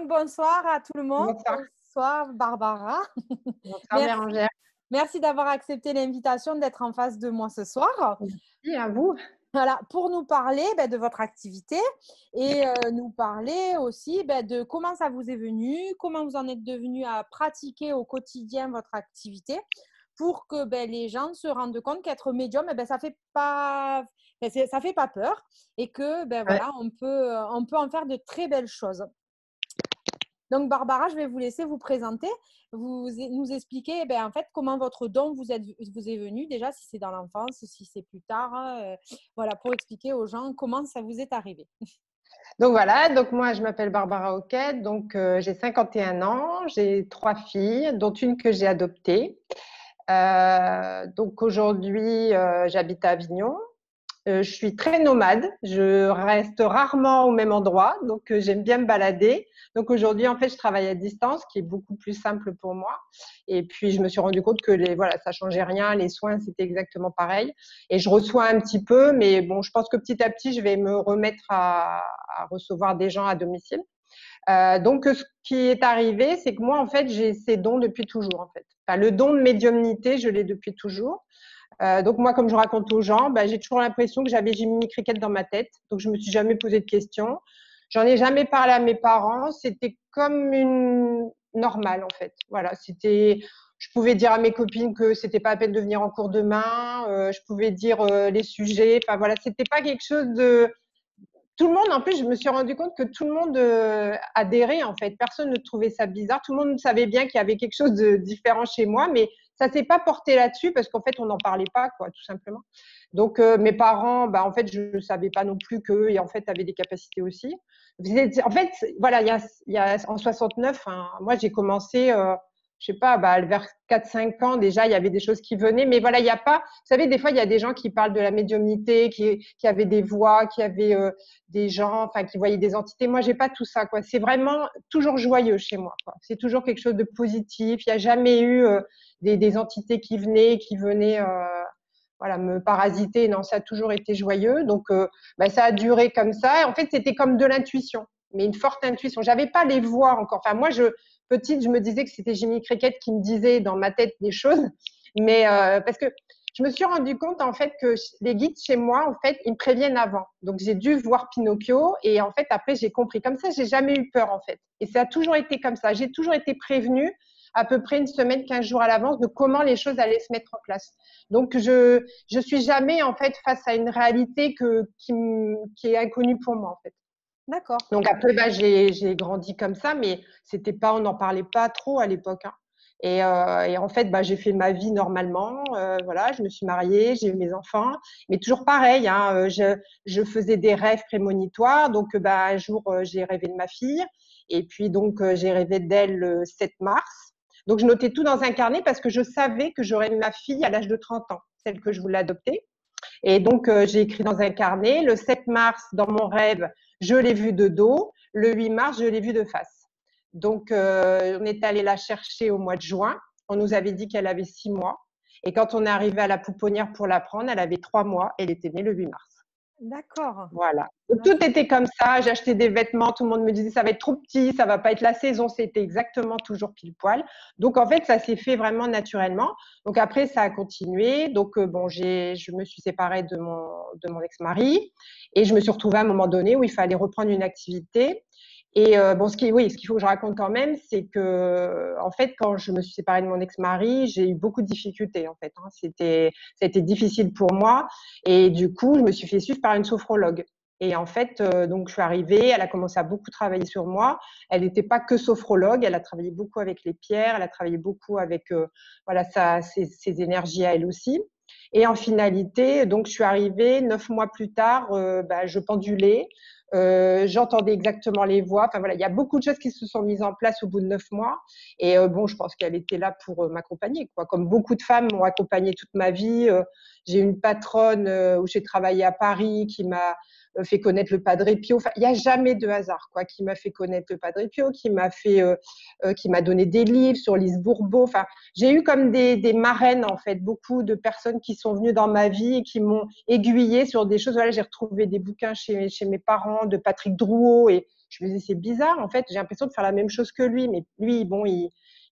Donc, bonsoir à tout le monde. Bonsoir. Bonsoir, Barbara. Bonsoir Merci, Bérangère. merci d'avoir accepté l'invitation d'être en face de moi ce soir. Merci à vous. Voilà, pour nous parler de votre activité et nous parler aussi de comment ça vous est venu, comment vous en êtes devenu à pratiquer au quotidien votre activité pour que les gens se rendent compte qu'être médium, ça fait pas, ça fait pas peur et que Ouais. voilà, on peut en faire de très belles choses. Donc, Barbara, je vais vous laisser vous présenter, nous expliquer en fait comment votre don vous est venu, déjà si c'est dans l'enfance, si c'est plus tard, voilà, pour expliquer aux gens comment ça vous est arrivé. Donc voilà, donc moi je m'appelle Barbara Hoquet, donc j'ai 51 ans, j'ai 3 filles, dont une que j'ai adoptée. Donc aujourd'hui j'habite à Avignon. Je suis très nomade, je reste rarement au même endroit, donc j'aime bien me balader. Donc aujourd'hui, en fait, je travaille à distance, qui est beaucoup plus simple pour moi. Et puis, je me suis rendu compte que voilà, ça changeait rien, les soins, c'était exactement pareil. Et je reçois un petit peu, mais bon, je pense que petit à petit, je vais me remettre à recevoir des gens à domicile. Donc, ce qui est arrivé, c'est que moi, en fait, j'ai ces dons depuis toujours, en fait. Enfin, le don de médiumnité, je l'ai depuis toujours. Donc moi, comme je raconte aux gens, j'ai toujours l'impression que j'avais Jiminy Cricket dans ma tête. Donc je me suis jamais posé de questions. J'en ai jamais parlé à mes parents. C'était comme une normale en fait. Voilà, c'était. Je pouvais dire à mes copines que c'était pas la peine de venir en cours demain. Je pouvais dire les sujets. Enfin voilà, c'était pas quelque chose de. Tout le monde, en plus, je me suis rendu compte que tout le monde adhérait en fait. Personne ne trouvait ça bizarre. Tout le monde savait bien qu'il y avait quelque chose de différent chez moi, mais ça s'est pas porté là-dessus parce qu'en fait, on n'en parlait pas, quoi, tout simplement. Donc, mes parents, en fait, je ne savais pas non plus qu'eux, en fait, avaient des capacités aussi. En fait, voilà, il y a en 69, hein, moi, j'ai commencé, je sais pas, vers 4-5 ans, déjà, il y avait des choses qui venaient, mais voilà, il n'y a pas, vous savez, des fois, il y a des gens qui parlent de la médiumnité, qui avaient des voix, qui avaient des gens, enfin, qui voyaient des entités. Moi, j'ai pas tout ça, quoi. C'est vraiment toujours joyeux chez moi, quoi. C'est toujours quelque chose de positif. Il n'y a jamais eu des entités qui venaient voilà, me parasiter. Non, ça a toujours été joyeux. Donc, ça a duré comme ça. Et en fait, c'était comme de l'intuition, mais une forte intuition. J'avais pas les voix encore. Enfin, moi, petite, je me disais que c'était Jiminy Cricket qui me disait dans ma tête des choses, mais parce que je me suis rendu compte en fait que les guides chez moi, en fait, ils me préviennent avant. Donc j'ai dû voir Pinocchio et en fait après j'ai compris. Comme ça, j'ai jamais eu peur en fait. Et ça a toujours été comme ça. J'ai toujours été prévenue à peu près une semaine, 15 jours à l'avance de comment les choses allaient se mettre en place. Donc je suis jamais en fait face à une réalité qui est inconnue pour moi en fait. D'accord. Donc après j'ai grandi comme ça, mais c'était pas, on n'en parlait pas trop à l'époque, hein. Et en fait, j'ai fait ma vie normalement. Voilà, je me suis mariée, j'ai eu mes enfants, mais toujours pareil, hein, je faisais des rêves prémonitoires. Donc, un jour, j'ai rêvé de ma fille, et puis donc j'ai rêvé d'elle le 7 mars. Donc, je notais tout dans un carnet parce que je savais que j'aurais ma fille à l'âge de 30 ans, celle que je voulais adopter. Et donc, j'ai écrit dans un carnet. Le 7 mars, dans mon rêve, je l'ai vue de dos. Le 8 mars, je l'ai vue de face. Donc, on est allé la chercher au mois de juin. On nous avait dit qu'elle avait 6 mois. Et quand on est arrivé à la pouponnière pour la prendre, elle avait 3 mois. Elle était née le 8 mars. D'accord. Voilà. Donc, tout était comme ça. J'achetais des vêtements. Tout le monde me disait ça va être trop petit, ça va pas être la saison. C'était exactement toujours pile poil. Donc, en fait, ça s'est fait vraiment naturellement. Donc, après, ça a continué. Donc, je me suis séparée de mon ex-mari et je me suis retrouvée à un moment donné où il fallait reprendre une activité. Et ce qu'il faut que je raconte quand même, c'est que, en fait, quand je me suis séparée de mon ex-mari, j'ai eu beaucoup de difficultés, en fait, hein. Ça a été difficile pour moi. Et du coup, je me suis fait suivre par une sophrologue. Et en fait, donc, je suis arrivée, elle a commencé à beaucoup travailler sur moi. Elle n'était pas que sophrologue, elle a travaillé beaucoup avec les pierres, elle a travaillé beaucoup avec, voilà, ses énergies à elle aussi. Et en finalité, donc, je suis arrivée 9 mois plus tard, je pendulais. J'entendais exactement les voix. Enfin voilà, il y a beaucoup de choses qui se sont mises en place au bout de 9 mois. Et je pense qu'elle était là pour m'accompagner, quoi. Comme beaucoup de femmes m'ont accompagnée toute ma vie. J'ai une patronne où j'ai travaillé à Paris qui m'a fait connaître le Padre Pio. Enfin, il n'y a jamais de hasard, quoi. Qui m'a fait connaître le Padre Pio, qui m'a donné des livres sur Lise Bourbeau. Enfin, j'ai eu comme des marraines, en fait, beaucoup de personnes qui sont venues dans ma vie et qui m'ont aiguillée sur des choses. Voilà, j'ai retrouvé des bouquins chez mes parents de Patrick Drouot et Je me disais, c'est bizarre, en fait, j'ai l'impression de faire la même chose que lui. Mais lui, bon, il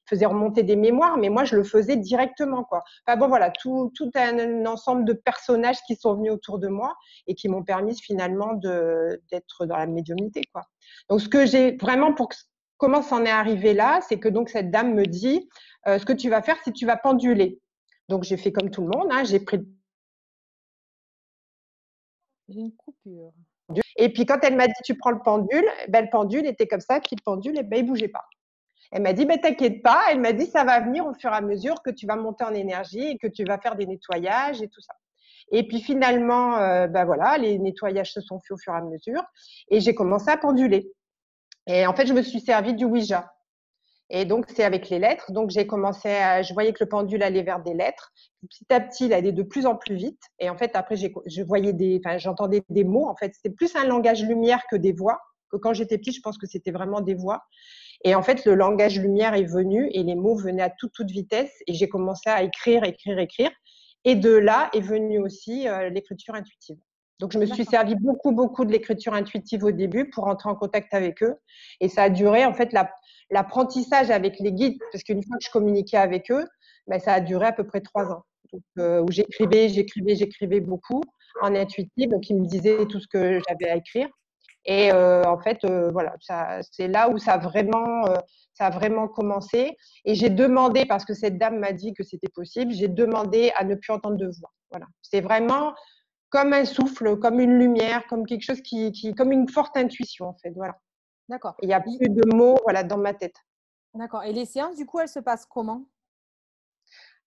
faisait remonter des mémoires, mais moi, je le faisais directement, quoi. Enfin bon, voilà, tout un ensemble de personnages qui sont venus autour de moi et qui m'ont permis finalement d'être dans la médiumnité, quoi. Donc, ce que j'ai vraiment comment ça en est arrivé là, c'est que donc cette dame me dit, ce que tu vas faire, c'est que tu vas penduler. Donc, j'ai fait comme tout le monde, hein, j'ai pris J'ai une coupure. et puis quand elle m'a dit tu prends le pendule, ben, le pendule était comme ça, puis le pendule, ben, il bougeait pas. Elle m'a dit, ben, t'inquiète pas. Elle m'a dit, ça va venir au fur et à mesure que tu vas monter en énergie et que tu vas faire des nettoyages et tout ça. Et puis finalement, ben voilà, les nettoyages se sont faits au fur et à mesure et j'ai commencé à penduler. Et en fait, je me suis servi du Ouija. Et donc, c'est avec les lettres. Donc, je voyais que le pendule allait vers des lettres. Petit à petit, il allait de plus en plus vite. Et en fait, après, j'entendais des mots. En fait, c'était plus un langage lumière que des voix. Que quand j'étais petite, je pense que c'était vraiment des voix. Et en fait, le langage lumière est venu et les mots venaient à toute vitesse. Et j'ai commencé à écrire. Et de là est venue aussi l'écriture intuitive. Donc, je me suis servi beaucoup de l'écriture intuitive au début pour entrer en contact avec eux. Et ça a duré, en fait, l'apprentissage avec les guides, parce qu'une fois que je communiquais avec eux, ben, ça a duré à peu près 3 ans. Donc, où j'écrivais beaucoup en intuitive. Donc, ils me disaient tout ce que j'avais à écrire. Et en fait, voilà, c'est là où ça a vraiment commencé. Et j'ai demandé, parce que cette dame m'a dit que c'était possible, j'ai demandé à ne plus entendre de voix. Voilà. C'est vraiment comme un souffle, comme une lumière, comme quelque chose comme une forte intuition, en fait. Voilà. D'accord. Il n'y a plus de mots, voilà, dans ma tête. D'accord. Et les séances, du coup, elles se passent comment?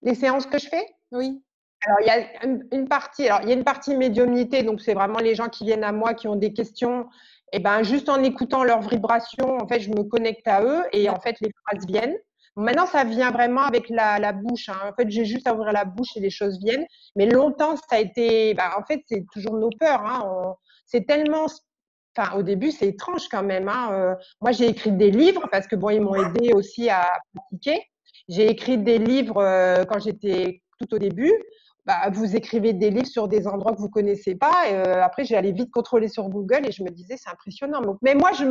Les séances que je fais? Oui. Alors, il y a une partie médiumnité, donc c'est vraiment les gens qui viennent à moi, qui ont des questions. Et ben, juste en écoutant leurs vibrations, en fait, je me connecte à eux et en fait, les phrases viennent. Maintenant, ça vient vraiment avec la bouche, hein. En fait, j'ai juste à ouvrir la bouche et les choses viennent. Mais longtemps, ça a été, en fait, c'est toujours nos peurs, hein. C'est tellement, enfin, au début, c'est étrange quand même, hein. Moi, j'ai écrit des livres parce que bon, ils m'ont aidé aussi à pratiquer. J'ai écrit des livres quand j'étais tout au début. Vous écrivez des livres sur des endroits que vous connaissez pas. Et, après, j'allais vite contrôler sur Google et je me disais, c'est impressionnant. Donc, mais moi, je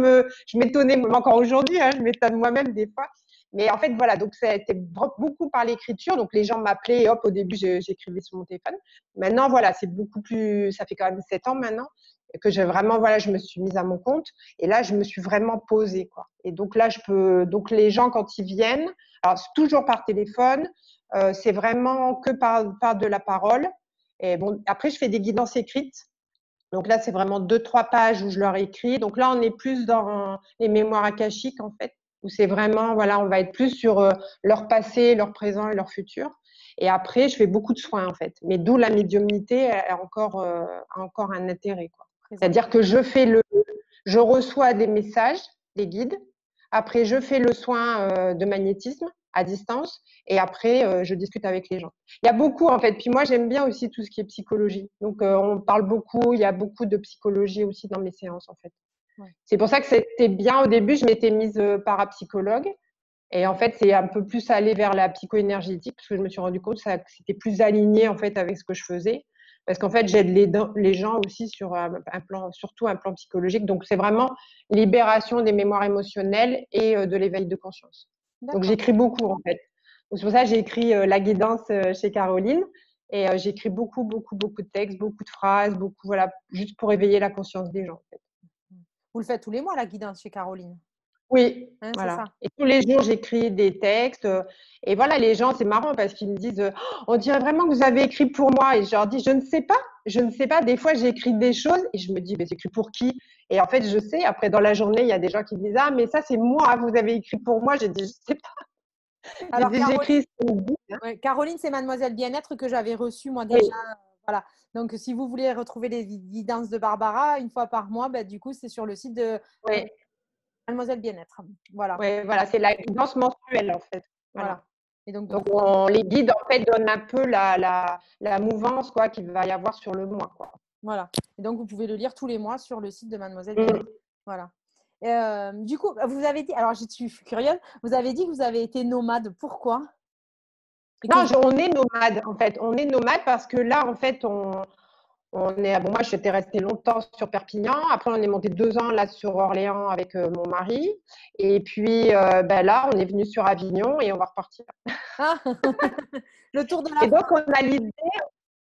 m'étonnais, même encore aujourd'hui, hein, je m'étonne moi-même des fois. Mais en fait, voilà, donc ça a été beaucoup par l'écriture. Donc, les gens m'appelaient et hop, au début, j'écrivais sur mon téléphone. Maintenant, voilà, c'est beaucoup plus, ça fait quand même 7 ans maintenant que j'ai vraiment, voilà, je me suis mise à mon compte. Et là, je me suis vraiment posée, quoi. Et donc là, donc les gens, quand ils viennent, alors, c'est toujours par téléphone, c'est vraiment que par de la parole. Et bon, après, je fais des guidances écrites. Donc là, c'est vraiment 2-3 pages où je leur écris. Donc là, on est plus dans les mémoires akashiques, en fait, où c'est vraiment, voilà, on va être plus sur leur passé, leur présent et leur futur. Et après, je fais beaucoup de soins, en fait. Mais d'où la médiumnité a encore un intérêt, quoi. C'est-à-dire que je reçois des messages, des guides. Après, je fais le soin de magnétisme à distance et après, je discute avec les gens. Il y a beaucoup en fait. Puis moi, j'aime bien aussi tout ce qui est psychologie. Donc, on parle beaucoup. Il y a beaucoup de psychologie aussi dans mes séances en fait. Ouais. C'est pour ça que c'était bien au début. Je m'étais mise parapsychologue et en fait, c'est un peu plus allé vers la psycho-énergétique parce que je me suis rendu compte que c'était plus aligné en fait avec ce que je faisais. Parce qu'en fait, j'aide les gens aussi sur surtout un plan psychologique. Donc, c'est vraiment libération des mémoires émotionnelles et de l'éveil de conscience. Donc, j'écris beaucoup, en fait. C'est pour ça que j'ai écrit la guidance chez Caroline. Et j'écris beaucoup de textes, beaucoup de phrases, voilà, juste pour éveiller la conscience des gens, en fait. Vous le faites tous les mois, la guidance chez Caroline? Oui, hein, voilà. C'est ça. Et tous les jours, j'écris des textes. Et voilà, les gens, c'est marrant parce qu'ils me disent on dirait vraiment que vous avez écrit pour moi. Et je leur dis je ne sais pas. Je ne sais pas. Des fois, j'écris des choses et je me dis c'est écrit pour qui? Et en fait, je sais. Après, dans la journée, il y a des gens qui me disent ah, mais ça, c'est moi. Vous avez écrit pour moi. J'ai dit je sais pas. Alors, j'écris ce qu'on me dit. Ouais, Caroline, c'est Mademoiselle Bien-être que j'avais reçue moi déjà. Oui. Voilà. Donc, si vous voulez retrouver les guidances de Barbara une fois par mois, du coup, c'est sur le site de Oui. Mademoiselle Bien-être. Voilà. Oui, voilà, c'est la guidance mensuelle en fait. Voilà. Et donc les guides en fait donnent un peu la mouvance quoi qu'il va y avoir sur le mois quoi. Voilà. Et donc vous pouvez le lire tous les mois sur le site de Mademoiselle Bien-être. Voilà. Du coup, vous avez dit, alors je suis curieuse, vous avez dit que vous avez été nomade. Pourquoi? Non, on est nomade en fait. On est nomade parce que là en fait Bon, moi, j'étais restée longtemps sur Perpignan. Après, on est monté 2 ans là sur Orléans avec mon mari. Et puis là, on est venu sur Avignon et on va repartir. Ah, le tour de la Et donc, France. on a l'idée,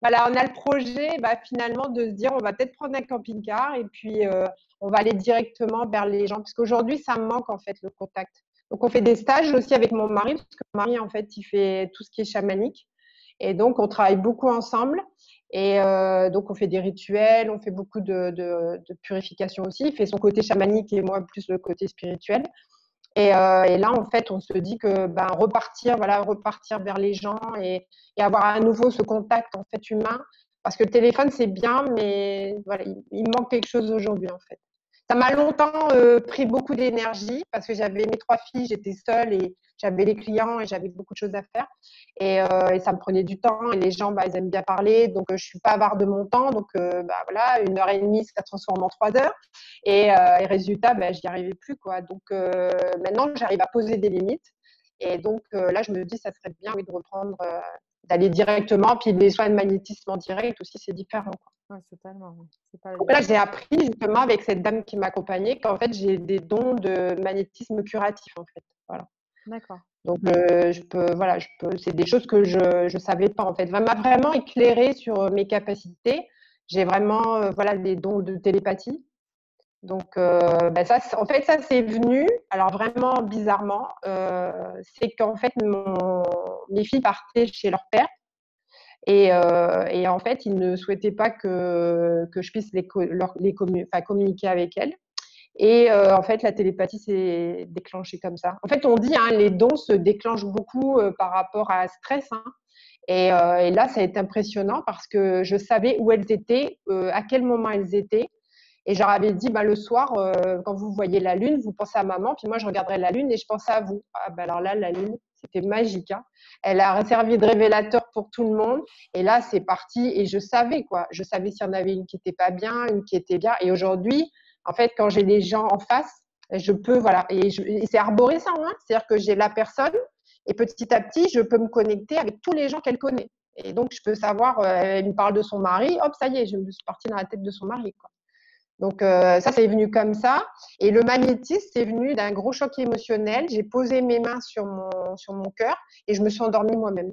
voilà, on a le projet finalement de se dire on va peut-être prendre un camping-car et puis on va aller directement vers les gens. Parce qu'aujourd'hui, ça me manque en fait le contact. Donc, on fait des stages aussi avec mon mari, parce que mon mari, en fait, il fait tout ce qui est chamanique. Et donc, on travaille beaucoup ensemble. Et donc, on fait des rituels, on fait beaucoup de purification aussi. Il fait son côté chamanique et moi, plus le côté spirituel. Et là, en fait, on se dit que repartir vers les gens et avoir à nouveau ce contact en fait humain. Parce que le téléphone, c'est bien, mais voilà, il manque quelque chose aujourd'hui, en fait. Ça m'a longtemps pris beaucoup d'énergie parce que j'avais mes 3 filles, j'étais seule et j'avais les clients et j'avais beaucoup de choses à faire. Et ça me prenait du temps. Et les gens, ils aiment bien parler, donc je suis pas avare de mon temps. Donc voilà, 1 heure et demie, ça transforme en 3 heures. Et résultat, je n'y arrivais plus, quoi. Donc maintenant, j'arrive à poser des limites. Et donc là, je me dis, ça serait bien, oui, de reprendre, d'aller directement. Puis les soins de magnétisme en direct aussi, c'est différent, quoi. Ouais, totalement. Oui. C'est pas Donc là, j'ai appris justement avec cette dame qui m'accompagnait qu'en fait, j'ai des dons de magnétisme curatif, en fait. Voilà. D'accord. Donc, c'est des choses que je ne savais pas, en fait. Elle m'a vraiment éclairée sur mes capacités. J'ai vraiment, des dons de télépathie. Donc, ça, en fait, ça, c'est venu, alors vraiment bizarrement, c'est qu'en fait, mes filles partaient chez leur père et en fait, ils ne souhaitaient pas que je puisse communiquer avec elles. Et en fait, la télépathie s'est déclenchée comme ça. En fait, on dit, hein, les dons se déclenchent beaucoup par rapport à un stress. Hein. Et là, ça a été impressionnant parce que je savais où elles étaient, à quel moment elles étaient. Et je leur avais dit, le soir, quand vous voyez la lune, vous pensez à maman, puis moi, je regarderai la lune et je pensais à vous. Ah, alors là, la lune, c'était magique. Hein. Elle a servi de révélateur pour tout le monde. Et là, c'est parti. Et je savais, quoi. Je savais s'il y en avait une qui n'était pas bien, une qui était bien. Et aujourd'hui, en fait, quand j'ai les gens en face, je peux, voilà. Et c'est arborescent, hein. C'est-à-dire que j'ai la personne et petit à petit, je peux me connecter avec tous les gens qu'elle connaît. Et donc, je peux savoir, elle me parle de son mari, hop, ça y est, je suis partie dans la tête de son mari, quoi. Donc ça, c'est venu comme ça. Et le magnétisme, c'est venu d'un gros choc émotionnel. J'ai posé mes mains sur mon cœur et je me suis endormie moi-même.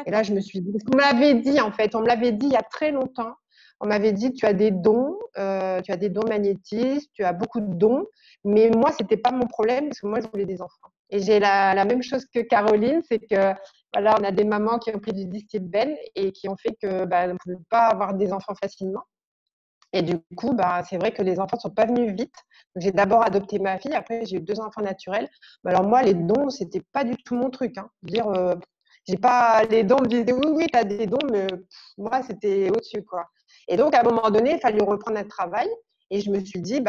Et là, je me suis dit, parce qu'on me l'avait dit en fait, on me l'avait dit il y a très longtemps. On m'avait dit, tu as des dons magnétistes, tu as beaucoup de dons. Mais moi, c'était pas mon problème parce que moi, je voulais des enfants. Et j'ai la même chose que Caroline, c'est que voilà, on a des mamans qui ont pris du Distilbène et qui ont fait que on ne pouvait pas avoir des enfants facilement. Et du coup, c'est vrai que les enfants ne sont pas venus vite. J'ai d'abord adopté ma fille, après j'ai eu 2 enfants naturels. Mais alors moi, les dons, c'était pas du tout mon truc. Hein. Dire, j'ai pas les dons, me disaient oui, oui, tu as des dons, mais moi, c'était au-dessus, quoi. Et donc, à un moment donné, il fallait reprendre un travail. Et je me suis dit,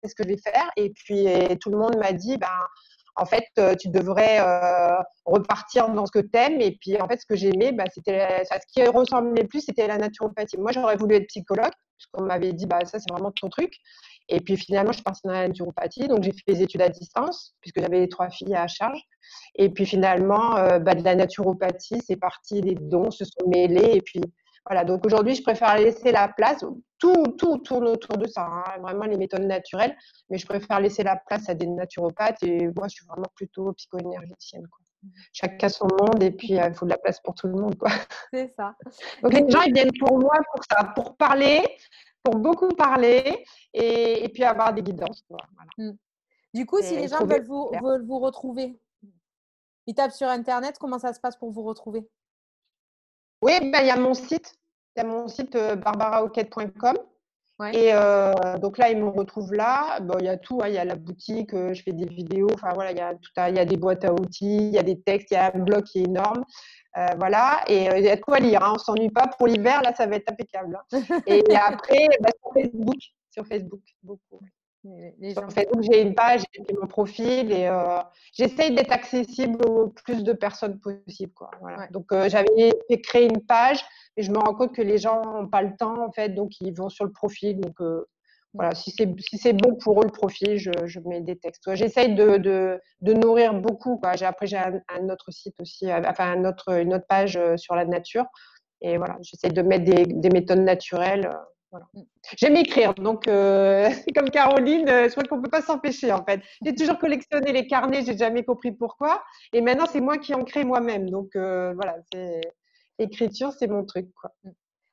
qu'est-ce que je vais faire? Et puis, tout le monde m'a dit, en fait, tu devrais repartir dans ce que tu aimes. Et puis, en fait, ce que j'aimais, ce qui ressemblait le plus, c'était la naturopathie. Moi, j'aurais voulu être psychologue, puisqu'on m'avait dit, ça, c'est vraiment ton truc. Et puis, finalement, je suis partie dans la naturopathie. Donc, j'ai fait des études à distance, puisque j'avais les 3 filles à charge. Et puis, finalement, de la naturopathie, c'est parti, les dons se sont mêlés. Et puis, voilà. Donc, aujourd'hui, je préfère laisser la place. Tout tourne autour de ça, hein, vraiment les méthodes naturelles. Mais je préfère laisser la place à des naturopathes et moi, je suis vraiment plutôt psycho-énergéticienne, quoi. Chacun son monde et puis il faut de la place pour tout le monde, quoi. C'est ça. Donc les gens, ils viennent pour moi pour ça, pour parler, pour beaucoup parler et puis avoir des guidances, quoi. Voilà. Du coup, si les gens veulent vous retrouver, ils tapent sur Internet, comment ça se passe pour vous retrouver? Oui, il y a mon site. Il y a mon site barbaraoquette.com. Ouais. Et donc là, ils me retrouvent là. Bon, il y a tout, hein. Il y a la boutique, je fais des vidéos. Enfin voilà, il y a des boîtes à outils, il y a des textes, il y a un blog qui est énorme. Voilà, et il y a de quoi lire. Hein. On ne s'ennuie pas pour l'hiver. Là, ça va être impeccable. Hein. Et après, sur Facebook, beaucoup. Sur Facebook, j'ai une page, j'ai fait mon profil et j'essaye d'être accessible au plus de personnes possible, quoi. Voilà. Ouais. Donc, j'avais fait créer une page, mais je me rends compte que les gens n'ont pas le temps, en fait, donc ils vont sur le profil. Donc, voilà, si c'est bon pour eux le profil, je mets des textes. Ouais, j'essaye de nourrir beaucoup, quoi. Après, j'ai un autre site aussi, enfin une autre page sur la nature. Et voilà, j'essaie de mettre des méthodes naturelles. Voilà. Mm. J'aime écrire, donc comme Caroline, je crois qu'on ne peut pas s'empêcher en fait. J'ai toujours collectionné les carnets, j'ai jamais compris pourquoi. Et maintenant, c'est moi qui en crée moi-même. Donc voilà, l'écriture, c'est mon truc, quoi. Mm.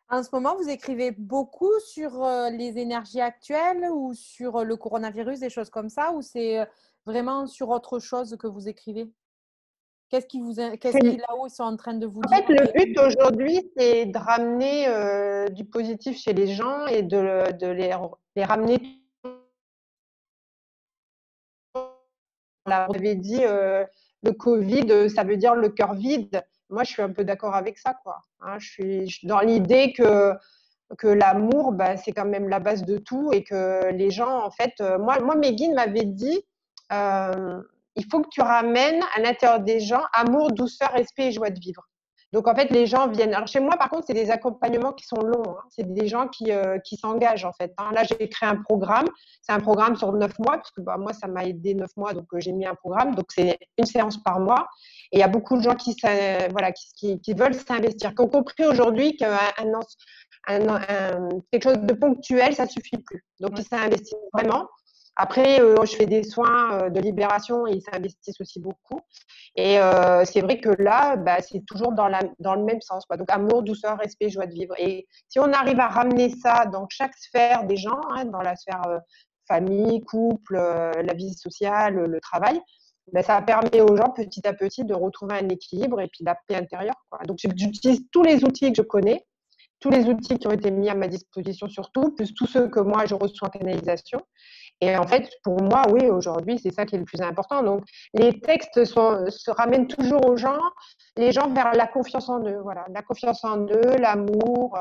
En ce moment, vous écrivez beaucoup sur les énergies actuelles ou sur le coronavirus, des choses comme ça, ou c'est vraiment sur autre chose que vous écrivez? Qu'est-ce qui C'est- là-haut ils sont en train de vous En dire? fait, le but aujourd'hui, c'est de ramener du positif chez les gens et de les ramener. On avait dit le Covid, ça veut dire le cœur vide. Moi, je suis un peu d'accord avec ça, quoi. Hein, je suis dans l'idée que l'amour, bah, c'est quand même la base de tout et que les gens, en fait, moi mes guides m'avaient dit, euh, il faut que tu ramènes à l'intérieur des gens amour, douceur, respect et joie de vivre. Donc, en fait, les gens viennent. Alors, chez moi, par contre, c'est des accompagnements qui sont longs. Hein. C'est des gens qui s'engagent, en fait. Hein. Là, j'ai créé un programme. C'est un programme sur 9 mois, parce que bah, moi, ça m'a aidé 9 mois, donc j'ai mis un programme. Donc, c'est une séance par mois. Et il y a beaucoup de gens voilà, qui veulent s'investir, qui ont compris aujourd'hui quelque chose de ponctuel, ça suffit plus. Donc, ils s'investissent vraiment. Après, je fais des soins de libération et ils s'investissent aussi beaucoup. Et c'est vrai que là, bah, c'est toujours dans le même sens, quoi. Donc, amour, douceur, respect, joie de vivre. Et si on arrive à ramener ça dans chaque sphère des gens, hein, dans la sphère famille, couple, la vie sociale, le travail, ben, ça permet aux gens petit à petit de retrouver un équilibre et puis la paix intérieure, quoi. Donc, j'utilise tous les outils que je connais, tous les outils qui ont été mis à ma disposition surtout, plus tous ceux que moi je reçois en canalisation. Et en fait, pour moi, oui, aujourd'hui, c'est ça qui est le plus important. Donc, les textes se ramènent toujours aux gens, les gens vers la confiance en eux. Voilà, la confiance en eux, l'amour.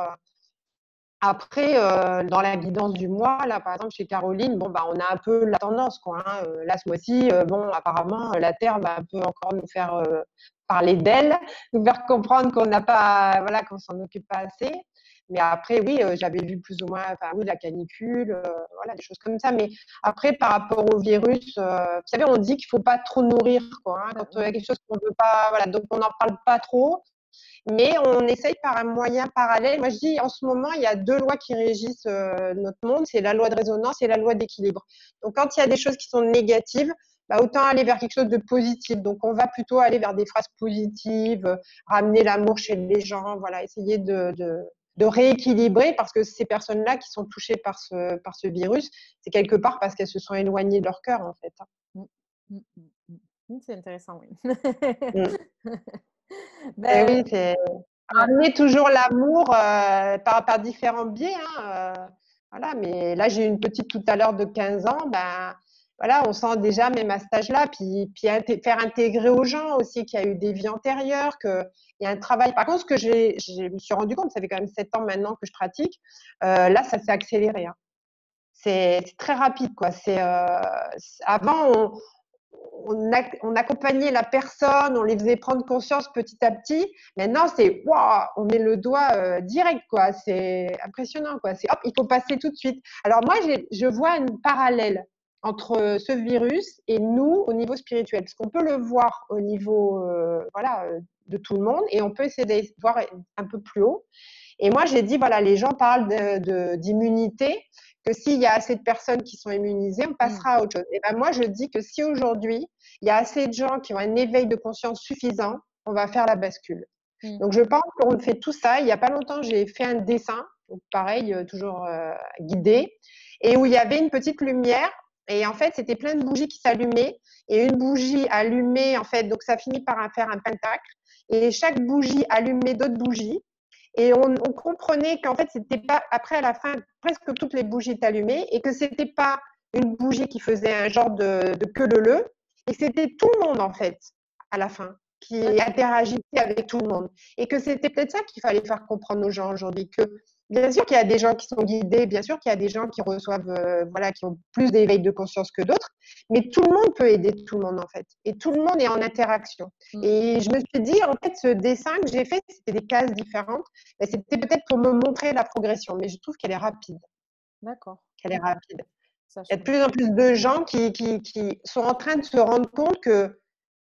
Après, dans la guidance du mois, là, par exemple, chez Caroline, bon, bah, on a un peu la tendance, quoi. Hein. Là, ce mois-ci, bon, apparemment, la Terre va un peu encore nous faire parler d'elle, nous faire comprendre qu'on n'a pas, voilà, qu'on s'en occupe pas assez. Mais après, oui, j'avais vu plus ou moins, enfin, oui, la canicule, voilà, des choses comme ça. Mais après, par rapport au virus, vous savez, on dit qu'il faut pas trop nourrir, quoi. Hein, quand il y a quelque chose qu'on veut pas, voilà, donc on n'en parle pas trop. Mais on essaye par un moyen parallèle. Moi, je dis, en ce moment, il y a deux lois qui régissent notre monde. C'est la loi de résonance et la loi d'équilibre. Donc, quand il y a des choses qui sont négatives, bah, autant aller vers quelque chose de positif. Donc, on va plutôt aller vers des phrases positives, ramener l'amour chez les gens, voilà, essayer de rééquilibrer parce que ces personnes-là qui sont touchées par ce virus, c'est quelque part parce qu'elles se sont éloignées de leur cœur, en fait. Mm, mm, mm, mm. C'est intéressant, oui. Mm. Et Ben, oui, c'est ouais. ramener toujours l'amour par différents biais. Hein, voilà, mais là, j'ai une petite tout à l'heure de 15 ans. Ben, voilà, on sent déjà, même à cet âge-là, puis faire intégrer aux gens aussi qu'il y a eu des vies antérieures, qu'il y a un travail. Par contre, ce que je me suis rendu compte, ça fait quand même 7 ans maintenant que je pratique, là, ça s'est accéléré. Hein. C'est très rapide, quoi. Avant, on accompagnait la personne, on les faisait prendre conscience petit à petit. Maintenant, c'est waouh, on met le doigt direct, quoi. C'est impressionnant, quoi. C'est hop, il faut passer tout de suite. Alors moi, je vois un parallèle entre ce virus et nous au niveau spirituel, parce qu'on peut le voir au niveau voilà de tout le monde et on peut essayer de voir un peu plus haut. Et moi, j'ai dit voilà, les gens parlent d'immunité, que s'il y a assez de personnes qui sont immunisées, on passera à autre chose. Et ben moi, je dis que si aujourd'hui, il y a assez de gens qui ont un éveil de conscience suffisant, on va faire la bascule. Donc, je pense qu'on fait tout ça. Il n'y a pas longtemps, j'ai fait un dessin, donc pareil, toujours guidé, et où il y avait une petite lumière. Et en fait, c'était plein de bougies qui s'allumaient. Et une bougie allumée, en fait, donc ça finit par faire un pentacle. Et chaque bougie allumait d'autres bougies. Et on comprenait qu'en fait, c'était pas, après, à la fin, presque toutes les bougies étaient allumées et que c'était pas une bougie qui faisait un genre de queue leu, et c'était tout le monde, en fait, à la fin, qui interagissait avec tout le monde. Et que c'était peut-être ça qu'il fallait faire comprendre aux gens aujourd'hui, que bien sûr qu'il y a des gens qui sont guidés, bien sûr qu'il y a des gens qui reçoivent, voilà, qui ont plus d'éveil de conscience que d'autres, mais tout le monde peut aider tout le monde, en fait. Et tout le monde est en interaction. Et je me suis dit, en fait, ce dessin que j'ai fait, c'était des cases différentes. Et c'était peut-être pour me montrer la progression, mais je trouve qu'elle est rapide. D'accord. Qu'elle est rapide. Ça Il y a de change. plus en plus de gens qui sont en train de se rendre compte que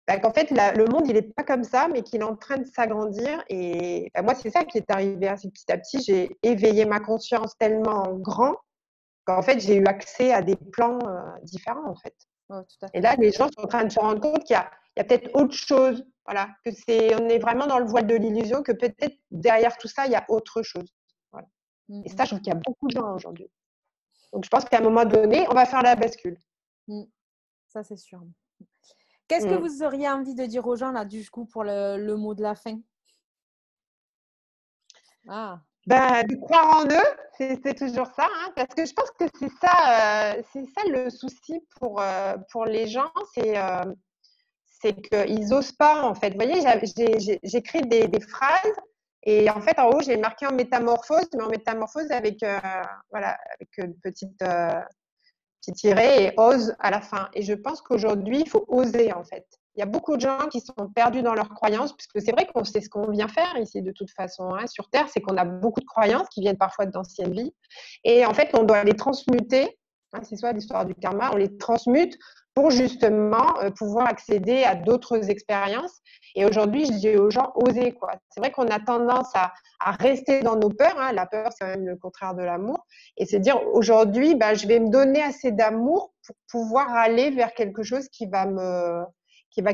bah, qu'en fait, le monde, il n'est pas comme ça, mais qu'il est en train de s'agrandir. Et bah, moi, c'est ça qui est arrivé. Hein, c'est petit à petit, j'ai éveillé ma conscience tellement grand qu'en fait, j'ai eu accès à des plans différents, en fait. Ouais, tout à Et fait. là, les gens sont en train de se rendre compte qu'il y a peut-être autre chose. Voilà, on est vraiment dans le voile de l'illusion, que peut-être derrière tout ça, il y a autre chose. Voilà. Et ça, je trouve qu'il y a beaucoup de gens aujourd'hui. Donc, je pense qu'à un moment donné, on va faire la bascule. Ça, c'est sûr. Qu'est-ce que Mm. vous auriez envie de dire aux gens, là, du coup, pour le mot de la fin? Ah, Ben, de croire en eux, c'est toujours ça, hein, parce que je pense que c'est ça le souci pour les gens, c'est qu'ils n'osent pas, en fait. Vous voyez, j'écris des phrases et en fait, en haut, j'ai marqué en métamorphose, mais en métamorphose avec, voilà, avec une petite petit tiret et ose à la fin. Et je pense qu'aujourd'hui, il faut oser, en fait. Il y a beaucoup de gens qui sont perdus dans leurs croyances, puisque c'est vrai qu'on sait ce qu'on vient faire ici de toute façon, hein, sur Terre, c'est qu'on a beaucoup de croyances qui viennent parfois d'anciennes vies. Et en fait, on doit les transmuter. Hein, c'est soit l'histoire du karma, on les transmute pour justement pouvoir accéder à d'autres expériences. Et aujourd'hui, je dis aux gens, osez, quoi. C'est vrai qu'on a tendance à rester dans nos peurs. Hein. La peur, c'est quand même le contraire de l'amour. Et c'est dire, aujourd'hui, bah, je vais me donner assez d'amour pour pouvoir aller vers quelque chose qui va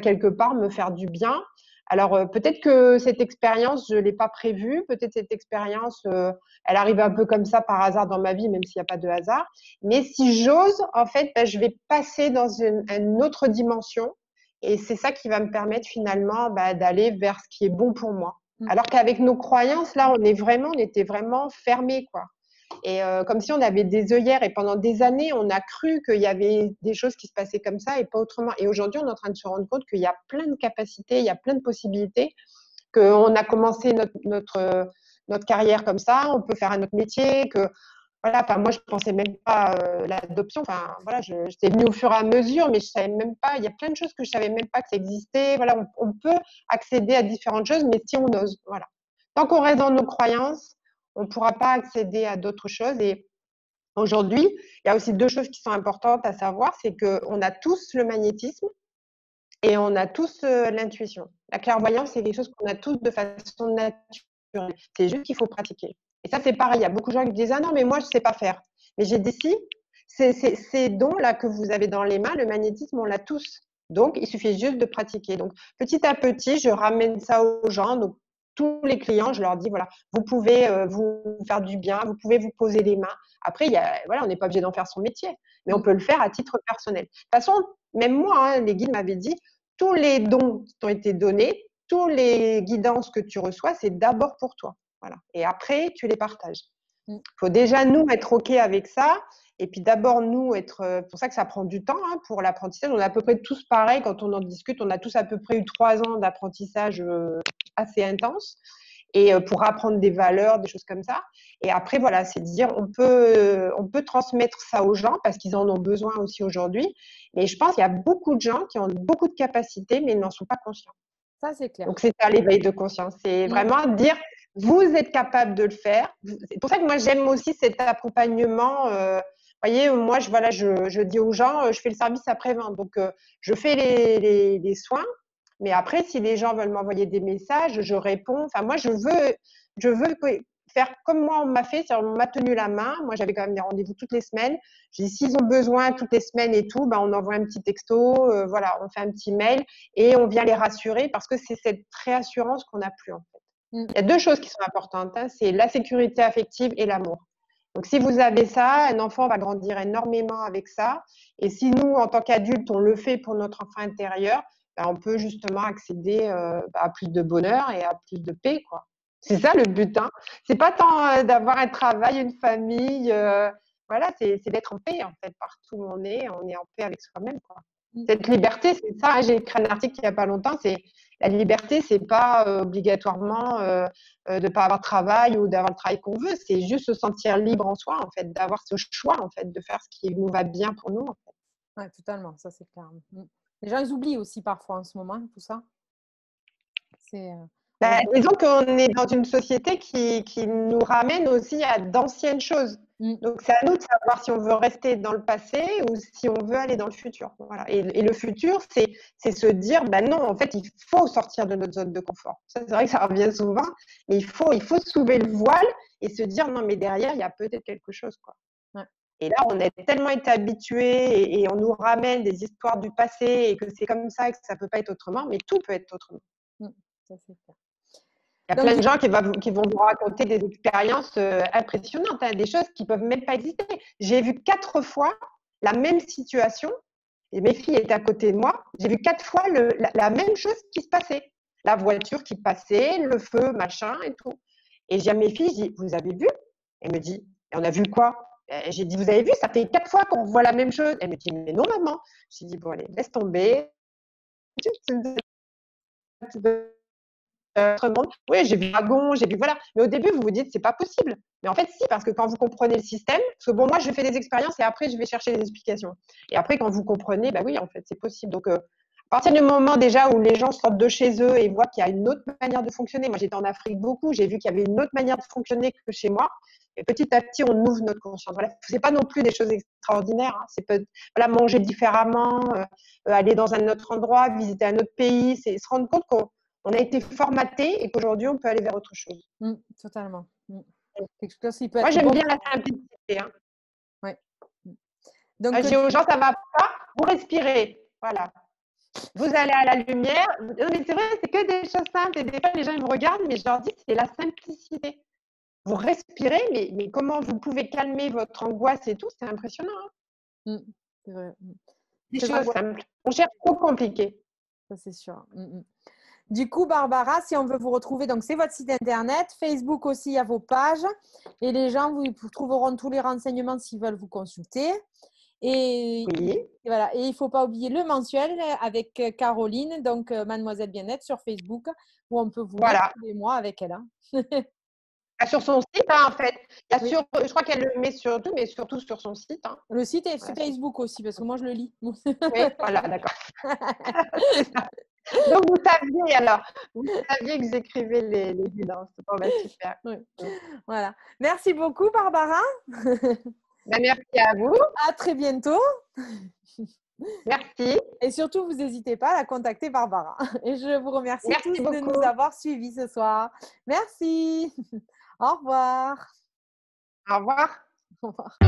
quelque part me faire du bien. Alors, peut-être que cette expérience, je ne l'ai pas prévue. Peut-être cette expérience, elle arrive un peu comme ça par hasard dans ma vie, même s'il n'y a pas de hasard. Mais si j'ose, en fait, bah, je vais passer dans une autre dimension. Et c'est ça qui va me permettre finalement bah, d'aller vers ce qui est bon pour moi. Alors qu'avec nos croyances, là, on était vraiment fermés, quoi. Et comme si on avait des œillères. Et pendant des années, on a cru qu'il y avait des choses qui se passaient comme ça et pas autrement. Et aujourd'hui, on est en train de se rendre compte qu'il y a plein de capacités, il y a plein de possibilités, qu'on a commencé notre carrière comme ça, on peut faire un autre métier, que voilà, enfin, moi, je pensais même pas l'adoption. Enfin, voilà, j'étais venue au fur et à mesure, mais je savais même pas. Il y a plein de choses que je savais même pas que ça existait. Voilà, on peut accéder à différentes choses, mais si on ose, voilà. Tant qu'on reste dans nos croyances, on ne pourra pas accéder à d'autres choses. Et aujourd'hui, il y a aussi deux choses qui sont importantes à savoir, c'est qu'on a tous le magnétisme et on a tous l'intuition. La clairvoyance, c'est quelque chose qu'on a tous de façon naturelle. C'est juste qu'il faut pratiquer. Et ça, c'est pareil. Il y a beaucoup de gens qui disent, ah non, mais moi, je ne sais pas faire. Mais j'ai dit, si, ces dons-là que vous avez dans les mains, le magnétisme, on l'a tous. Donc, il suffit juste de pratiquer. Donc, petit à petit, je ramène ça aux gens. Donc, tous les clients, je leur dis, voilà, vous pouvez vous faire du bien, vous pouvez vous poser les mains. Après, voilà, on n'est pas obligé d'en faire son métier, mais on peut le faire à titre personnel. De toute façon, même moi, hein, les guides m'avaient dit, tous les dons qui t'ont été donnés, tous les guidances que tu reçois, c'est d'abord pour toi. Voilà. Et après, tu les partages. Il faut déjà, nous, être OK avec ça. Et puis d'abord, nous, être. Pour ça que ça prend du temps hein, pour l'apprentissage. On est à peu près tous pareils quand on en discute. On a tous à peu près eu 3 ans d'apprentissage assez intense. Et pour apprendre des valeurs, des choses comme ça. Et après, voilà, c'est de dire, on peut transmettre ça aux gens parce qu'ils en ont besoin aussi aujourd'hui. Mais je pense qu'il y a beaucoup de gens qui ont beaucoup de capacités, mais ils n'en sont pas conscients. ça, c'est clair. Donc, c'est ça l'éveil de conscience. C'est vraiment dire, vous êtes capable de le faire. C'est pour ça que moi, j'aime aussi cet accompagnement. Vous voyez, moi, je dis aux gens, je fais le service après-vente. Donc, je fais les soins. Mais après, si les gens veulent m'envoyer des messages, je réponds. Enfin, moi, je veux faire comme moi, on m'a fait. On m'a tenu la main. Moi, j'avais quand même des rendez-vous toutes les semaines. Je dis, s'ils ont besoin toutes les semaines et tout, ben, on envoie un petit texto. Voilà, on fait un petit mail et on vient les rassurer parce que c'est cette réassurance qu'on n'a plus, en fait. Il y a deux choses qui sont importantes. Hein, c'est la sécurité affective et l'amour. Donc, si vous avez ça, un enfant va grandir énormément avec ça. Et si nous, en tant qu'adultes, on le fait pour notre enfant intérieur, ben, on peut justement accéder à plus de bonheur et à plus de paix, quoi. C'est ça le but. Hein. C'est pas tant d'avoir un travail, une famille. Voilà, c'est d'être en paix, en fait, partout où on est en paix avec soi-même, quoi. Cette liberté, c'est ça. J'ai écrit un article il n'y a pas longtemps. C'est la liberté, c'est pas obligatoirement de ne pas avoir de travail ou d'avoir le travail qu'on veut. C'est juste se sentir libre en soi, en fait, d'avoir ce choix, en fait, de faire ce qui nous va bien pour nous, en fait. Ouais, totalement, ça c'est clair. Les gens, ils oublient aussi parfois en ce moment tout ça. C'est, Disons qu'on est dans une société qui nous ramène aussi à d'anciennes choses. Donc, c'est à nous de savoir si on veut rester dans le passé ou si on veut aller dans le futur. Voilà. Et le futur, c'est se dire, ben non, en fait, il faut sortir de notre zone de confort. Ça, c'est vrai que ça revient souvent, mais il faut soulever le voile et se dire, non, mais derrière, il y a peut-être quelque chose, quoi. Ouais. Et là, on est tellement été habitués et on nous ramène des histoires du passé et que c'est comme ça et que ça peut pas être autrement, mais tout peut être autrement. Ça, c'est clair. Il y a plein de gens qui vont vous raconter des expériences impressionnantes, hein, des choses qui peuvent même pas exister. J'ai vu 4 fois la même situation et mes filles étaient à côté de moi. J'ai vu 4 fois la même chose qui se passait. La voiture qui passait, le feu, machin et tout. Et j'ai à mes filles, je dis, vous avez vu? Elle me dit, on a vu quoi? J'ai dit, vous avez vu? Ça fait 4 fois qu'on voit la même chose. Elle me dit, mais non, maman. J'ai dit, bon, allez, laisse tomber. Monde. Oui, j'ai vu dragon, j'ai vu voilà. Mais au début, vous vous dites c'est pas possible. Mais en fait, si, parce que quand vous comprenez le système, parce que bon, moi, je fais des expériences et après, je vais chercher des explications. Et après, quand vous comprenez, bah oui, en fait, c'est possible. Donc, à partir du moment déjà où les gens sortent de chez eux et voient qu'il y a une autre manière de fonctionner. Moi, j'étais en Afrique beaucoup, j'ai vu qu'il y avait une autre manière de fonctionner que chez moi. Et petit à petit, on ouvre notre conscience. Voilà, c'est pas non plus des choses extraordinaires. Hein. C'est peut voilà, manger différemment, aller dans un autre endroit, visiter un autre pays, c'est se rendre compte qu'on a été formaté et qu'aujourd'hui, on peut aller vers autre chose. Totalement. Quelque chose qui peut être j'aime bien la simplicité. Hein. Ouais. Donc, je dis aux gens, ça va pas, vous respirez. Voilà. Vous allez à la lumière. Non, mais c'est vrai, c'est que des choses simples. Et des fois, les gens ils me regardent, mais je leur dis, c'est la simplicité. Vous respirez, mais comment vous pouvez calmer votre angoisse et tout, c'est impressionnant. Hein. C'est vrai. Des choses simples. On cherche trop compliqué. Ça, c'est sûr. Du coup, Barbara, si on veut vous retrouver, donc c'est votre site internet, Facebook aussi, il y a vos pages et les gens vous trouveront tous les renseignements s'ils veulent vous consulter. Et, oui. Et voilà. Et il ne faut pas oublier le mensuel avec Caroline, donc Mademoiselle Bien-être sur Facebook, où on peut vous lire tous les mois avec elle. Hein. Sur son site, hein, en fait. Il y a je crois qu'elle le met sur tout, mais surtout sur son site. Hein. Le site est sur Facebook aussi, parce que moi, je le lis. Oui, voilà, d'accord. Donc, vous saviez alors, vous saviez que j'écrivais les guidances. Bon, ben, super. Oui. Voilà. Merci beaucoup, Barbara. Ben, merci à vous. À très bientôt. Merci. Et surtout, vous n'hésitez pas à la contacter, Barbara. Et je vous remercie tous de nous avoir suivis ce soir. Merci. Au revoir. Au revoir. Au revoir.